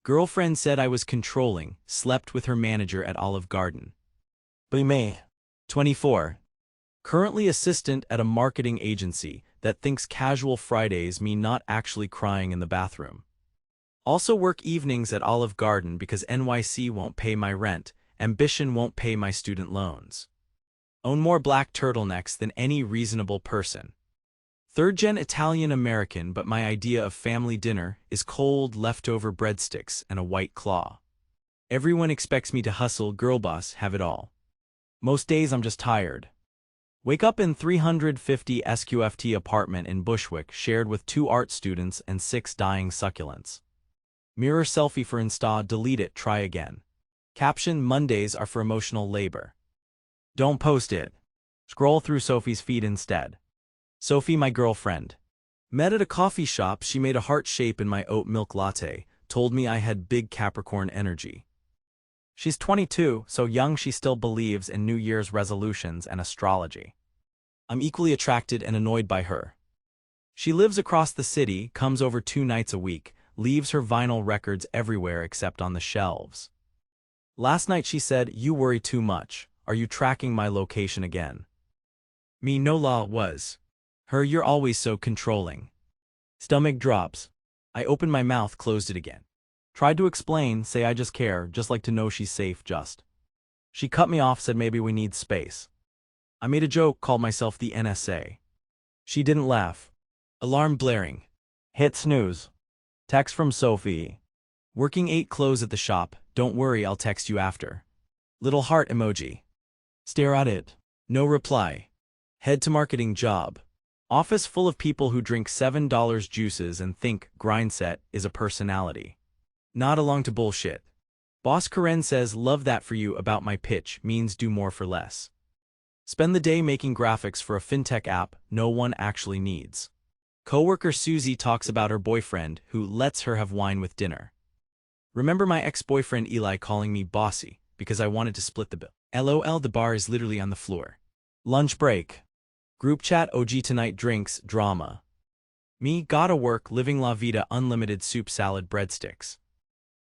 Girlfriend said I was controlling, slept with her manager at Olive Garden. Be me. 24. Currently assistant at a marketing agency that thinks casual Fridays mean not actually crying in the bathroom. Also work evenings at Olive Garden because NYC won't pay my rent, ambition won't pay my student loans. Own more black turtlenecks than any reasonable person. Third-gen Italian-American, but my idea of family dinner is cold, leftover breadsticks and a white claw. Everyone expects me to hustle, girl boss, have it all. Most days I'm just tired. Wake up in 350 SQFT apartment in Bushwick shared with 2 art students and 6 dying succulents. Mirror selfie for Insta, delete it, try again. Caption: Mondays are for emotional labor. Don't post it. Scroll through Sophie's feed instead. Sophie, my girlfriend. Met at a coffee shop, she made a heart shape in my oat milk latte, told me I had big Capricorn energy. She's 22, so young she still believes in New Year's resolutions and astrology. I'm equally attracted and annoyed by her. She lives across the city, comes over 2 nights a week, leaves her vinyl records everywhere except on the shelves. Last night she said, "You worry too much. Are you tracking my location again?" Me, no law was. Her, "You're always so controlling." Stomach drops. I opened my mouth, closed it again. Tried to explain, say I just care, just like to know she's safe, just. She cut me off, said maybe we need space. I made a joke, called myself the NSA. She didn't laugh. Alarm blaring. Hit snooze. Text from Sophie. Working 8, close at the shop, don't worry, I'll text you after. Little heart emoji. Stare at it. No reply. Head to marketing job. Office full of people who drink $7 juices and think grindset is a personality. Not along to bullshit. Boss Karen says, love that for you about my pitch, means do more for less. Spend the day making graphics for a fintech app no one actually needs. Coworker Susie talks about her boyfriend who lets her have wine with dinner. Remember my ex-boyfriend Eli calling me bossy because I wanted to split the bill. LOL, the bar is literally on the floor. Lunch break. Group chat, OG tonight drinks, drama. Me, gotta work, living la vida, unlimited soup, salad, breadsticks.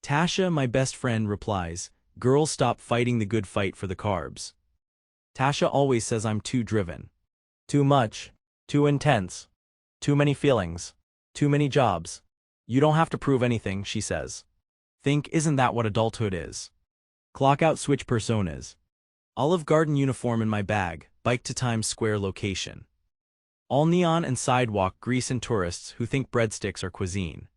Tasha, my best friend, replies, girls stop fighting the good fight for the carbs. Tasha always says I'm too driven. Too much. Too intense. Too many feelings. Too many jobs. You don't have to prove anything, she says. Think, isn't that what adulthood is? Clock out, switch personas. Olive Garden uniform in my bag, bike to Times Square location. All neon and sidewalk, grease and tourists who think breadsticks are cuisine.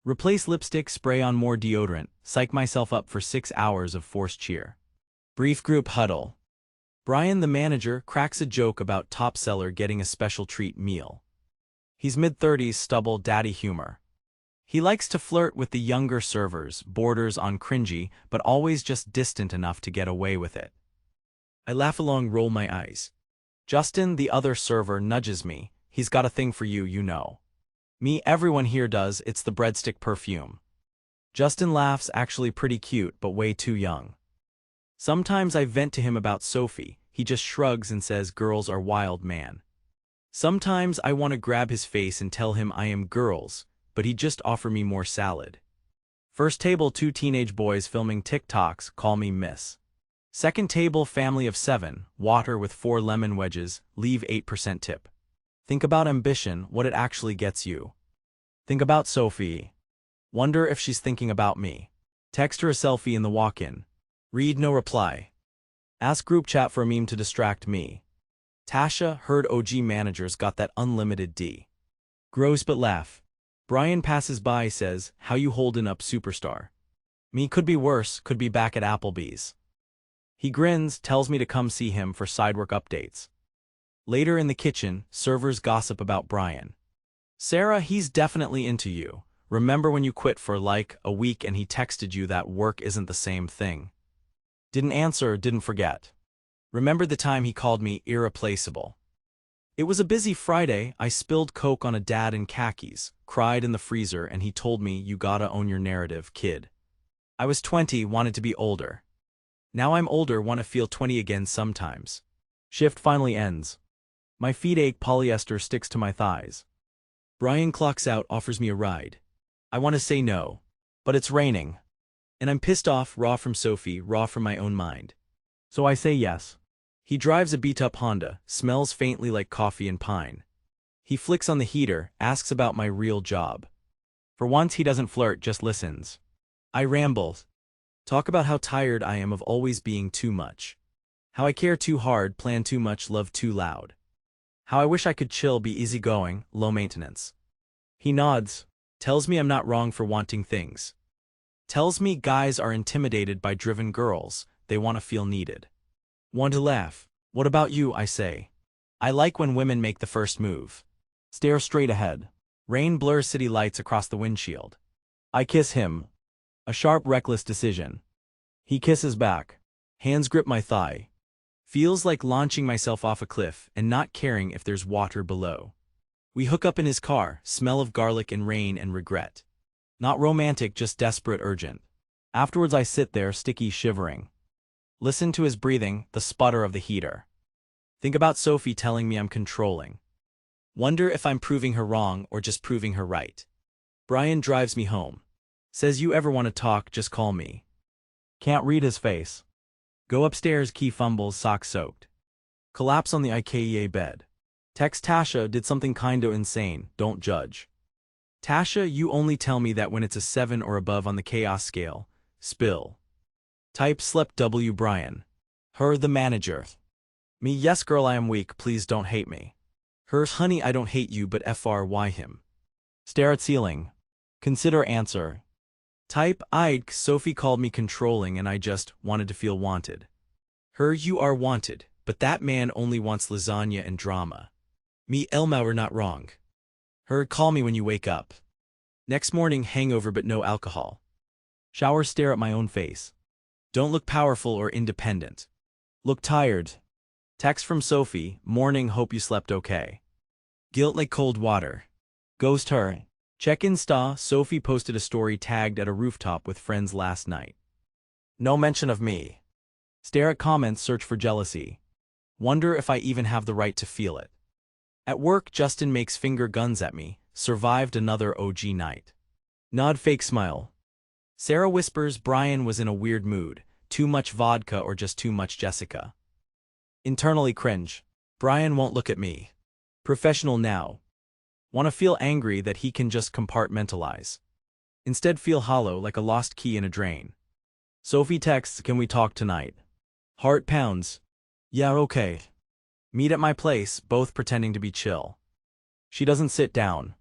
Replace lipstick, spray on more deodorant, psych myself up for 6 hours of forced cheer. Brief group huddle. Brian, the manager, cracks a joke about top seller getting a special treat meal. He's mid-30s, stubble, daddy humor. He likes to flirt with the younger servers, borders on cringy, but always just distant enough to get away with it. I laugh along, roll my eyes. Justin, the other server, nudges me. He's got a thing for you, you know. Me, everyone here does, it's the breadstick perfume. Justin laughs, actually pretty cute, but way too young. Sometimes I vent to him about Sophie, he just shrugs and says girls are wild, man. Sometimes I want to grab his face and tell him I am girls, but he'd just offer me more salad. First table, 2 teenage boys filming TikToks, call me miss. Second table, family of 7, water with 4 lemon wedges, leave 8% tip. Think about ambition, what it actually gets you. Think about Sophie. Wonder if she's thinking about me. Text her a selfie in the walk-in. Read, no reply. Ask group chat for a meme to distract me. Tasha, heard OG managers got that unlimited D. Gross but laugh. Brian passes by, says, how you holdin' up, superstar? Me, could be worse, could be back at Applebee's. He grins, tells me to come see him for sidework updates. Later in the kitchen, servers gossip about Brian. Sarah, he's definitely into you. Remember when you quit for like a week and he texted you that work isn't the same thing? Didn't answer, didn't forget. Remember the time he called me irreplaceable? It was a busy Friday, I spilled Coke on a dad in khakis, cried in the freezer, and he told me, you gotta own your narrative, kid. I was 20, wanted to be older. Now I'm older, want to feel 20 again sometimes. Shift finally ends. My feet ache, polyester sticks to my thighs. Brian clocks out, offers me a ride. I want to say no. But it's raining. And I'm pissed off, raw from Sophie, raw from my own mind. So I say yes. He drives a beat-up Honda, smells faintly like coffee and pine. He flicks on the heater, asks about my real job. For once he doesn't flirt, just listens. I ramble. Talk about how tired I am of always being too much. How I care too hard, plan too much, love too loud. How I wish I could chill, be easygoing, low maintenance. He nods, tells me I'm not wrong for wanting things. Tells me guys are intimidated by driven girls, they want to feel needed. Want to laugh. What about you, I say. I like when women make the first move. Stare straight ahead. Rain blurs city lights across the windshield. I kiss him. A sharp, reckless decision. He kisses back. Hands grip my thigh. Feels like launching myself off a cliff and not caring if there's water below. We hook up in his car, smell of garlic and rain and regret. Not romantic, just desperate, urgent. Afterwards I sit there, sticky, shivering. Listen to his breathing, the sputter of the heater. Think about Sophie telling me I'm controlling. Wonder if I'm proving her wrong or just proving her right. Brian drives me home. Says you ever want to talk, just call me. Can't read his face. Go upstairs, key fumbles, socks soaked. Collapse on the IKEA bed. Text Tasha, did something kinda insane, don't judge. Tasha, you only tell me that when it's a 7 or above on the chaos scale. Spill. Type slept W. Brian. Her, the manager. Me, yes girl, I am weak, please don't hate me. Her, honey, I don't hate you, but FRY him. Stare at ceiling. Consider answer. Type Ike, Sophie called me controlling and I just wanted to feel wanted. Her, you are wanted, but that man only wants lasagna and drama. Me, Elmauer, not wrong. Her, call me when you wake up. Next morning, hangover but no alcohol. Shower, stare at my own face. Don't look powerful or independent. Look tired. Text from Sophie, morning, hope you slept okay. Guilt like cold water. Ghost her. Check Insta, Sophie posted a story tagged at a rooftop with friends last night. No mention of me. Stare at comments, search for jealousy. Wonder if I even have the right to feel it. At work, Justin makes finger guns at me, survived another OG night. Nod, fake smile. Sarah whispers Brian was in a weird mood, too much vodka or just too much Jessica. Internally cringe. Brian won't look at me. Professional now. Want to feel angry that he can just compartmentalize. Instead feel hollow like a lost key in a drain. Sophie texts, can we talk tonight? Heart pounds. Yeah, okay. Meet at my place, both pretending to be chill. She doesn't sit down.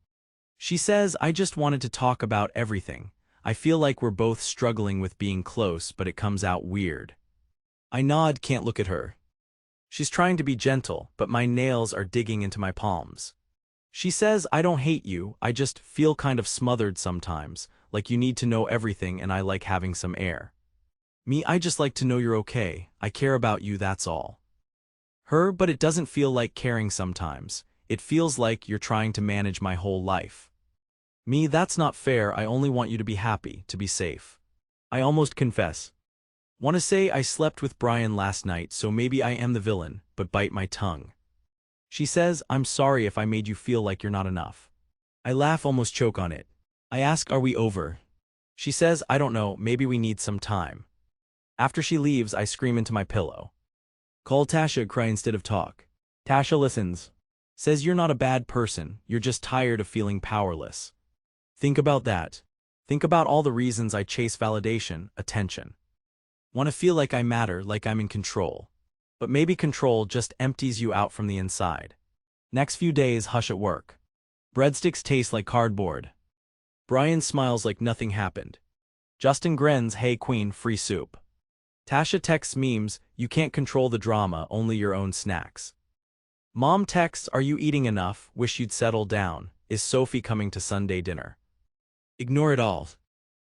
She says, I just wanted to talk about everything. I feel like we're both struggling with being close, but it comes out weird. I nod, can't look at her. She's trying to be gentle, but my nails are digging into my palms. She says, I don't hate you, I just feel kind of smothered sometimes, like you need to know everything and I like having some air. Me, I just like to know you're okay, I care about you, that's all. Her, but it doesn't feel like caring sometimes, it feels like you're trying to manage my whole life. Me, that's not fair, I only want you to be happy, to be safe. I almost confess. Want to say I slept with Brian last night, so maybe I am the villain, but bite my tongue. She says, I'm sorry if I made you feel like you're not enough. I laugh, almost choke on it. I ask, are we over? She says, I don't know, maybe we need some time. After she leaves, I scream into my pillow. Call Tasha, cry instead of talk. Tasha listens. Says you're not a bad person, you're just tired of feeling powerless. Think about that. Think about all the reasons I chase validation, attention. Want to feel like I matter, like I'm in control. But maybe control just empties you out from the inside. Next few days, hush at work. Breadsticks taste like cardboard. Brian smiles like nothing happened. Justin grins, hey queen, free soup. Tasha texts memes, you can't control the drama, only your own snacks. Mom texts, are you eating enough, wish you'd settle down, is Sophie coming to Sunday dinner? Ignore it all.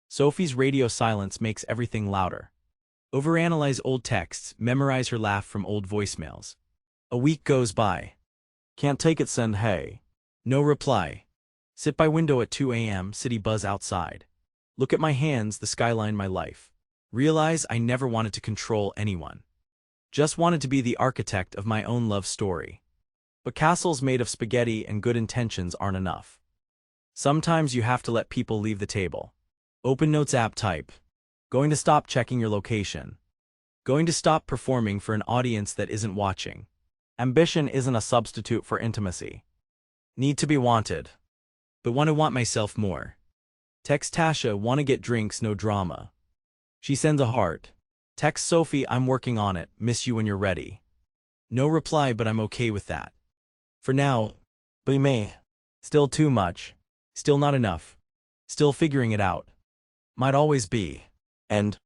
Sophie's radio silence makes everything louder. Overanalyze old texts, memorize her laugh from old voicemails. A week goes by. Can't take it, send hey. No reply. Sit by window at 2 a.m., city buzz outside. Look at my hands, the skyline, my life. Realize I never wanted to control anyone. Just wanted to be the architect of my own love story. But castles made of spaghetti and good intentions aren't enough. Sometimes you have to let people leave the table. Open Notes app type. Going to stop checking your location. Going to stop performing for an audience that isn't watching. Ambition isn't a substitute for intimacy. Need to be wanted. But want to want myself more. Text Tasha, want to get drinks, no drama. She sends a heart. Text Sophie, I'm working on it, miss you when you're ready. No reply, but I'm okay with that. For now, but me. Still too much. Still not enough. Still figuring it out. Might always be. And